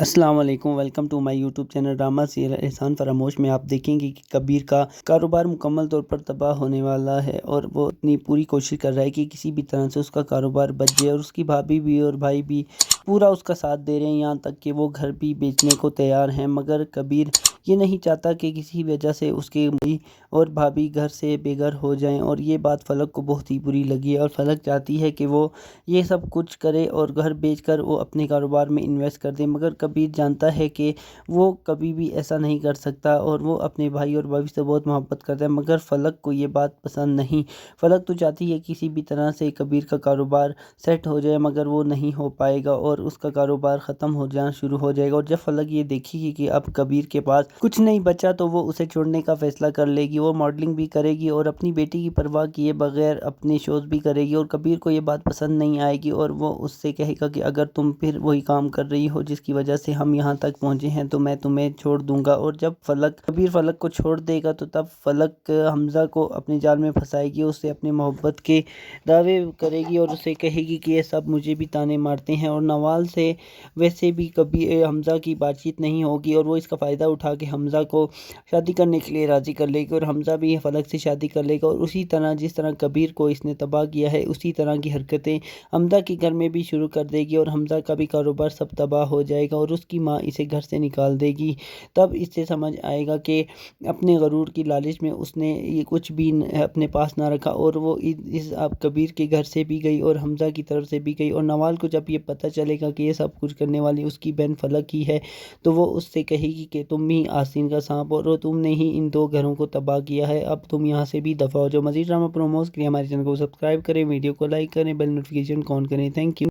السلام علیکم، welcome to my YouTube channel drama serial Ehsaan Faramosh میں آپ دیکھیں گے کہ کبیر کا کاروبار مکمل طور پر تباہ ہونے والا ہے اور وہ اپنی پوری کوشش کر رہا ہے کہ کسی بھی طرح سے اس کا کاروبار بچ جائے، اور اس کی بھابھی بھی اور بھائی بھی پورا اس کا ساتھ دے رہے ہیں، یہاں تک کہ وہ گھر بھی بیچنے کو تیار ہیں، مگر کبیر یہ نہیں چاہتا کہ کسی وجہ سے اس کے بھائی اور بھابھی گھر سے بے گھر ہو جائیں، اور یہ بات فلک کو بہت ہی بری لگی ہے اور فلک چاہتی ہے کہ وہ یہ سب کچھ کرے اور گھر بیچ کر وہ اپنے کاروبار میں انویسٹ کر دے، مگر کبیر جانتا ہے کہ وہ کبھی بھی ایسا نہیں کر سکتا اور وہ اپنے بھائی اور بھابھی سے بہت محبت کرتا ہے، مگر فلک کو یہ بات پسند نہیں۔ فلک تو چاہتی ہے کسی بھی طرح سے کبیر کا کاروبار سیٹ ہو جائے، مگر وہ نہیں ہو پائے گا اور اس کا کاروبار ختم ہو جانا شروع ہو جائے گا، اور جب فلک یہ دیکھے گی کہ اب کبیر کے پاس کچھ نہیں بچا تو وہ اسے چھوڑنے کا فیصلہ کر لے گی۔ وہ ماڈلنگ بھی کرے گی اور اپنی بیٹی کی پرواہ کیے بغیر اپنے شوز بھی کرے گی، اور کبیر کو یہ بات پسند نہیں آئے گی اور وہ اس سے کہے گا کہ اگر تم پھر وہی کام کر رہی ہو جس کی وجہ سے ہم یہاں تک پہنچے ہیں تو میں تمہیں چھوڑ دوں گا، اور جب کبیر فلک کو چھوڑ دے گا تو تب فلک حمزہ کو اپنے جال میں پھنسائے گی، اس سے اپنے محبت کے دعوے کرے گی اور اسے کہے گی کہ یہ سب مجھے بھی تانے مارتے ہیں، اور نوال سے ویسے بھی کبھی حمزہ کی بات چیت نہیں ہوگی اور وہ اس کا فائدہ اٹھا کے حمزہ کو شادی کرنے کے لیے راضی کر لے گی، اور حمزہ بھی فلک سے شادی کر لے گا، اور اسی طرح جس طرح کبیر کو اس نے تباہ کیا ہے اسی طرح کی حرکتیں حمزہ کے گھر میں بھی شروع کر دے گی، اور حمزہ کا بھی کاروبار سب تباہ ہو جائے گا اور اس کی ماں اسے گھر سے نکال دے گی۔ تب اس سے سمجھ آئے گا کہ اپنے غرور کی لالچ میں اس نے یہ کچھ بھی اپنے پاس نہ رکھا، اور وہ اس کبیر کے گھر سے بھی گئی اور حمزہ کی طرف سے بھی گئی، اور نوال کو جب یہ پتہ چلے گا کہ یہ سب کچھ کرنے والی اس کی بہن فلک ہی ہے تو وہ اس سے کہے گی کہ تم ہی آستین کا سانپ اور تم نے ہی ان دو گھروں کو تباہ کیا ہے، اب تم یہاں سے بھی دفع ہو جاؤ۔ مزید ڈرامہ پروموز کے لیے ہمارے چینل کو سبسکرائب کریں، ویڈیو کو لائک کریں، بیل نوٹیفیکیشن کو آن کریں۔ Thank you.